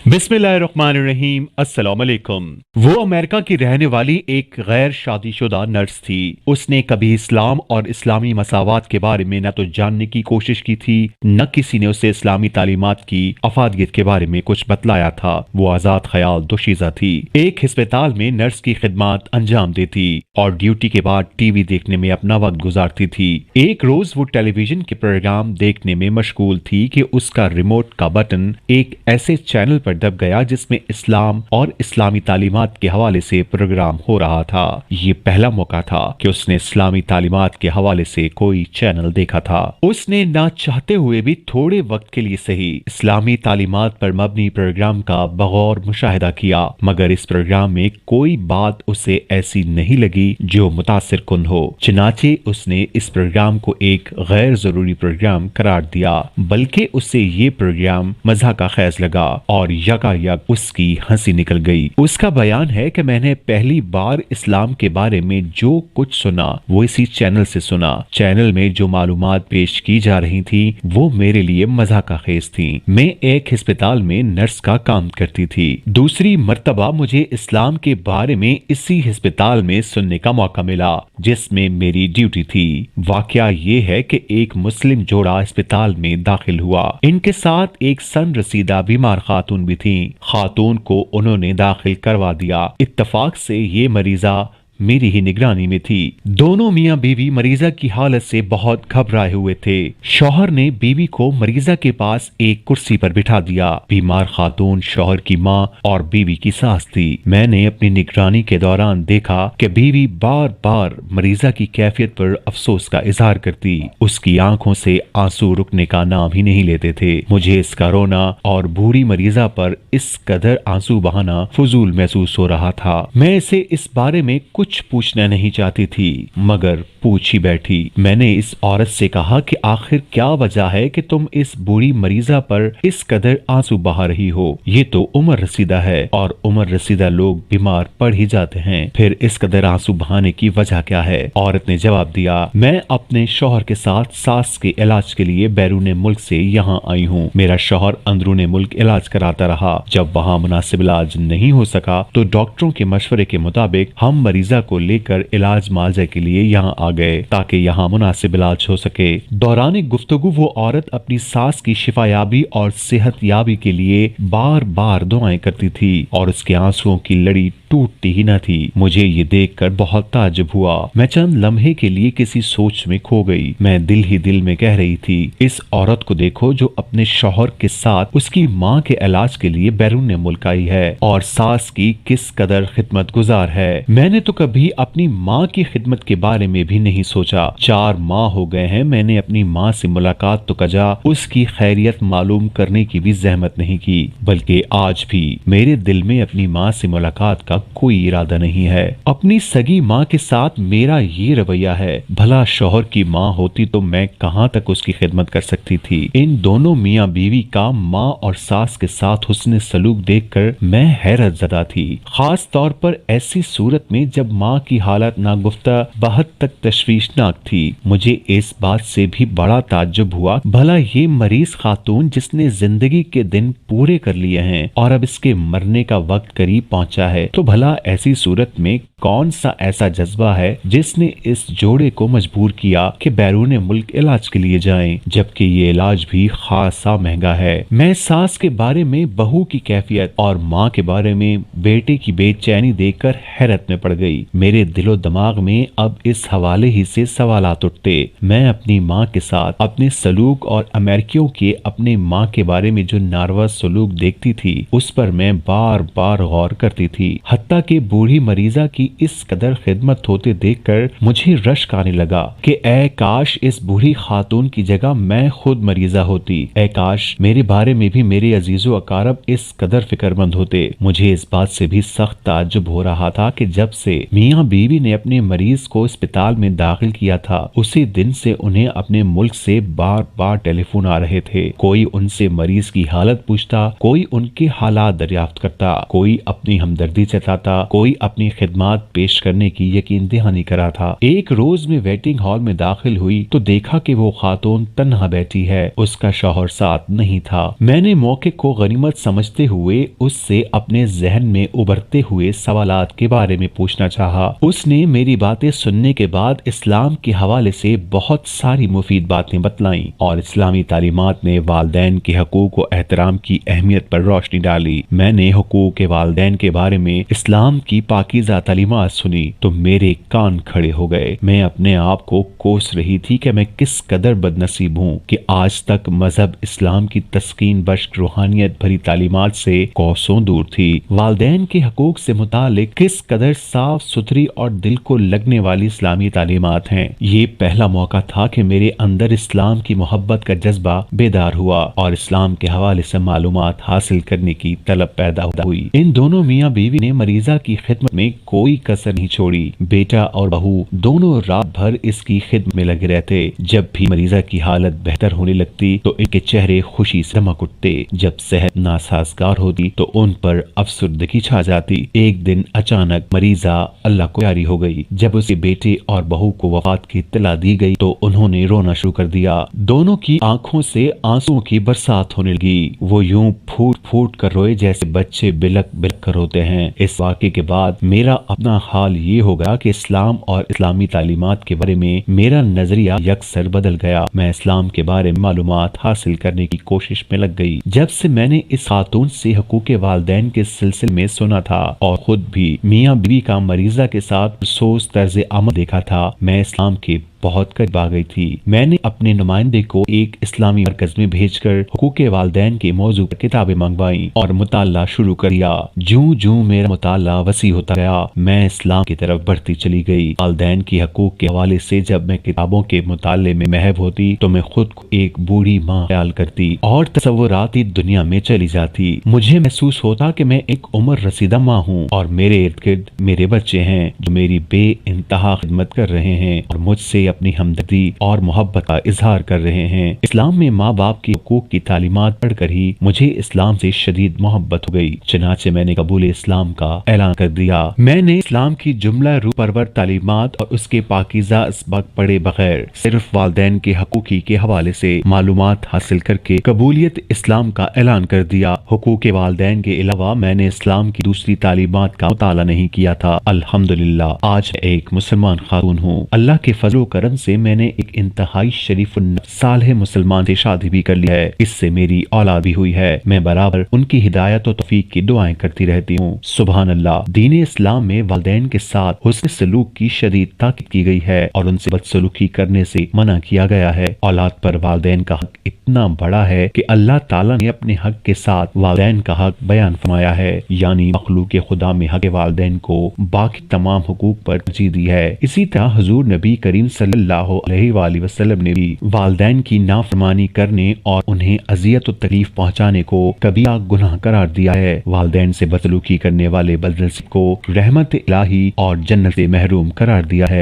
बिस्मिल्लाहिर्रहमानिर्रहीम। अस्सलाम वालेकुम। वो अमेरिका की रहने वाली एक गैर शादीशुदा नर्स थी। उसने कभी इस्लाम और इस्लामी मसावात के बारे में न तो जानने की कोशिश की थी, न किसी ने उसे इस्लामी तालीमात की अफादियत के बारे में कुछ बतलाया था। वो आजाद ख्याल दोशीज़ा थी। एक अस्पताल में नर्स की खिदमत अंजाम देती और ड्यूटी के बाद टीवी देखने में अपना वक्त गुजारती थी। एक रोज वो टेलीविजन के प्रोग्राम देखने में मशगूल थी कि उसका रिमोट का बटन एक ऐसे चैनल पर दब गया जिसमें इस्लाम और इस्लामी तालीमात के हवाले से प्रोग्राम हो रहा था। ये पहला मौका था कि उसने इस्लामी तालीमात के हवाले से कोई चैनल देखा था। उसने ना चाहते हुए भी थोड़े वक्त के लिए सही इस्लामी तालीमात पर मबनी प्रोग्राम का बगौर मुशाहिदा किया, मगर इस प्रोग्राम में कोई बात उसे ऐसी नहीं लगी जो मुतासिर कुन हो। चनाचे उसने इस प्रोग्राम को एक गैर जरूरी प्रोग्राम करार दिया, बल्कि उसे ये प्रोग्राम मज़ा का खैज लगा और यकायक उसकी हंसी निकल गई। उसका बयान है कि मैंने पहली बार इस्लाम के बारे में जो कुछ सुना वो इसी चैनल से सुना। चैनल में जो मालूमात पेश की जा रही थी वो मेरे लिए मजा का खेज थी। मैं एक अस्पताल में नर्स का काम करती थी। दूसरी मर्तबा मुझे इस्लाम के बारे में इसी अस्पताल में सुनने का मौका मिला जिसमें मेरी ड्यूटी थी। वाकया ये है कि एक मुस्लिम जोड़ा अस्पताल में दाखिल हुआ। इनके साथ एक सन रसीदा बीमार खातून भी थी। खातून को उन्होंने दाखिल करवा दिया। इत्तफाक से ये मरीजा मेरी ही निगरानी में थी। दोनों मियां बीवी मरीजा की हालत से बहुत घबराए हुए थे। शौहर ने बीवी को मरीजा के पास एक कुर्सी पर बिठा दिया। बीमार खातून शौहर की माँ और बीवी की सास थी। मैंने अपनी निगरानी के दौरान देखा कि बीवी बार बार मरीजा की कैफियत पर अफसोस का इजहार करती। उसकी आंखों से आंसू रुकने का नाम ही नहीं लेते थे। मुझे इसका रोना और बूढ़ी मरीजा पर इस कदर आंसू बहाना फजूल महसूस हो रहा था। मैं इसे इस बारे में कुछ पूछना नहीं चाहती थी, मगर पूछ ही बैठी। मैंने इस औरत से कहा कि आखिर क्या वजह है कि तुम इस बूढ़ी मरीजा पर इस कदर आंसू बहा रही हो। ये तो उम्र रसीदा है और उम्र रसीदा लोग बीमार पड़ ही जाते हैं, फिर इस कदर आंसू बहाने की वजह क्या है। औरत ने जवाब दिया, मैं अपने शौहर के साथ सास के इलाज के लिए बैरून मुल्क से यहाँ आई हूँ। मेरा शौहर अंदरूने मुल्क इलाज कराता रहा। जब वहाँ मुनासिब इलाज नहीं हो सका तो डॉक्टरों के मशवरे के मुताबिक हम मरीजा को लेकर इलाज मुआवजा के लिए यहाँ आ गए ताकि यहाँ मुनासिब इलाज हो सके। दौरान गुफ्तगू वो औरत अपनी सास की शिफायाबी और सेहत याबी के लिए बार बार दुआएं करती थी और उसके आंसुओं की लड़ी टूटती ही न थी। मुझे ये देखकर बहुत ताज्जुब हुआ। मैं चंद लम्हे के लिए किसी सोच में खो गई। मैं दिल ही दिल में कह रही थी, इस औरत को देखो जो अपने शौहर के साथ उसकी माँ के इलाज के लिए बैरून मुल्क आई है और सास की किस कदर खिदमत गुजार है। मैंने तो कभी अपनी माँ की खिदमत के बारे में भी नहीं सोचा। 4 माह हो गए हैं मैंने अपनी माँ से मुलाकात तो कजा, उसकी खैरियत मालूम करने की भी जहमत नहीं की, बल्कि आज भी मेरे दिल में अपनी माँ से मुलाकात का कोई इरादा नहीं है। अपनी सगी माँ के साथ मेरा ये रवैया है। भला शौहर की माँ होती तो मैं कहाँ तक उसकी खिदमत कर सकती थी। इन दोनों मियाँ बीवी का माँ और सास के साथ हुस्न सलूक देखकर मैं हैरत ज़दा थी, खास तौर पर ऐसी सूरत में जब माँ की हालत नागुफ्ता बहुत तक तशवीशनाक थी। मुझे इस बात से भी बड़ा ताज्जुब हुआ, भला ये मरीज खातून जिसने जिंदगी के दिन पूरे कर लिए हैं और अब इसके मरने का वक्त करीब पहुंचा है, तो भला ऐसी सूरत में कौन सा ऐसा जज्बा है जिसने इस जोड़े को मजबूर किया कि बैरून मुल्क इलाज के लिए जाएं, जबकि ये इलाज भी खासा महंगा है। मैं सास के बारे में बहू की कैफियत और माँ के बारे में बेटे की बेचैनी देखकर हैरत में पड़ गई। मेरे दिलो दिमाग में अब इस हवाले ही से सवालात उठते। मैं अपनी माँ के साथ अपने सलूक और अमेरिकियों के अपने माँ के बारे में जो नारवा सलूक देखती थी उस पर मैं बार बार गौर करती थी। हत्ता के बूढ़ी मरीजा की इस कदर खिदमत होते देखकर मुझे रश्क आने लगा कि ऐ काश इस बूढ़ी खातून की जगह मैं खुद मरीजा होती। ऐ काश मेरे बारे में भी मेरे अजीजो अकारब इस कदर फिक्रमंद होते। मुझे इस बात से भी सख्त ताज्जुब हो रहा था कि जब से मियाँ बीवी ने अपने मरीज को अस्पताल में दाखिल किया था उसी दिन से उन्हें अपने मुल्क से बार बार टेलीफोन आ रहे थे। कोई उनसे मरीज की हालत पूछता, कोई उनके हालात दरियाफ्त करता, कोई अपनी हमदर्दी जताता, कोई अपनी खिदमत خدمات پیش کرنے کی یقین دہانی کرا تھا۔ ایک روز میں ویٹنگ ہال میں داخل ہوئی تو دیکھا کہ وہ خاتون تنہا بیٹھی ہے، اس کا شوہر ساتھ نہیں تھا۔ میں نے موقع کو غنیمت سمجھتے ہوئے اس سے اپنے ذہن میں ابھرتے ہوئے سوالات کے بارے میں پوچھنا چاہا۔ اس نے میری باتیں سننے کے بعد اسلام کے حوالے سے بہت ساری مفید باتیں بتلائیں اور اسلامی تعلیمات میں والدین کے حقوق و احترام کی اہمیت پر روشنی ڈالی۔ میں نے حقوق کے والدین کے بارے میں اسلام کی پاکیزہ تعلیمات سنی تو میرے کان کھڑے ہو گئے۔ میں اپنے آپ کو کوس رہی تھی کہ میں کس قدر بد نصیب ہوں کہ آج تک مذہب اسلام کی تسکین بخش روحانیت بھری تعلیمات سے کوسوں دور تھی۔ والدین کے حقوق سے متعلق کس قدر صاف ستھری اور دل کو لگنے والی اسلامی تعلیمات ہیں۔ یہ پہلا موقع تھا کہ میرے اندر اسلام کی محبت کا جذبہ بیدار ہوا اور اسلام کے حوالے سے معلومات حاصل کرنے کی طلب پیدا ہوئی۔ ان دونوں میاں بیوی نے مریضہ کی خدمت میں کوئی کسر نہیں چھوڑی۔ بیٹا اور بہو دونوں رات بھر اس کی خدمت میں لگے رہتے۔ جب بھی مریضہ کی حالت بہتر ہونے لگتی تو ان کے چہرے خوشی سے چمک اٹھتے، جب صحت ناسازگار ہوتی تو ان پر افسردگی چھا جاتی۔ ایک دن اچانک مریضہ اللہ کو پیاری ہو گئی۔ جب اس کے بیٹے اور بہو کو وفات کی اطلاع دی گئی تو انہوں نے رونا شروع کر دیا۔ دونوں کی آنکھوں سے آنسوؤں کی برسات ہونے لگی۔ وہ یوں پھوٹ پھوٹ کر روئے جیسے بچے بلک بلک کر روتے ہیں۔ اس واقعے کے بعد میرا اپنا حال یہ ہو گیا کہ اسلام اور اسلامی تعلیمات کے بارے میں میرا نظریہ یکسر بدل گیا۔ میں اسلام کے بارے میں معلومات حاصل کرنے کی کوشش میں لگ گئی۔ جب سے میں نے اس خاتون سے حقوق والدین کے سلسلے میں سنا تھا اور خود بھی میاں بیوی کا مریضہ کے ساتھ سوز طرز عمل دیکھا تھا، میں اسلام کے بہت قریب آ گئی تھی۔ میں نے اپنے نمائندے کو ایک اسلامی مرکز میں بھیج کر حقوق والدین کے موضوع پر کتابیں منگوائیں اور مطالعہ شروع کر دیا۔ جوں جوں میرا مطالعہ وسیع ہوتا گیا، میں اسلام کی طرف بڑھتی چلی گئی۔ والدین کی حقوق کے حوالے سے جب میں کتابوں کے مطالعے میں محو ہوتی تو میں خود کو ایک بوڑھی ماں خیال کرتی اور تصوراتی دنیا میں چلی جاتی۔ مجھے محسوس ہوتا کہ میں ایک عمر رسیدہ ماں ہوں اور میرے ارد گرد میرے بچے ہیں جو میری بے انتہا خدمت کر رہے ہیں اور مجھ سے اپنی ہمدردی اور محبت کا اظہار کر رہے ہیں۔ اسلام میں ماں باپ کی حقوق کی تعلیمات پڑھ کر ہی مجھے اسلام سے شدید محبت ہو گئی، چنانچہ میں نے قبول اسلام کا اعلان کر دیا۔ میں نے اسلام کی جملہ روح پرور تعلیمات اور اس کے پاکیزہ اسباق پڑھے بغیر صرف والدین کے حقوق کے حوالے سے معلومات حاصل کر کے قبولیت اسلام کا اعلان کر دیا۔ حقوق والدین کے علاوہ میں نے اسلام کی دوسری تعلیمات کا مطالعہ نہیں کیا تھا۔ الحمدللہ آج ایک مسلمان خاتون ہوں۔ اللہ کے فضل و کرم سے میں نے ایک انتہائی شریف النفس صالح مسلمان سے شادی بھی کر لی ہے۔ اس سے میری اولاد بھی ہوئی ہے۔ میں برابر ان کی ہدایت و توفیق کی دعائیں کرتی رہتی ہوں۔ سبحان اللہ۔ دین اسلام میں والدین کے ساتھ حسن سلوک کی شدید تاکید کی گئی ہے اور ان سے بدسلوکی کرنے سے منع کیا گیا ہے۔ اولاد پر والدین کا حق اتنا بڑا ہے کہ اللہ تعالیٰ نے اپنے حق کے ساتھ والدین کا حق بیان فرمایا ہے، یعنی مخلوق خدا میں حق والدین کو باقی تمام حقوق پر ترجیح دی ہے۔ اسی طرح حضور نبی کریم صلی اللہ علیہ وآلہ وسلم نے بھی والدین کی نافرمانی کرنے اور انہیں اذیت و تکلیف پہنچانے کو کبیرہ گناہ قرار دیا ہے۔ والدین سے بدسلوکی کرنے والے بدنصیب کو رحمت الہی اور جنت سے محروم قرار دیا ہے۔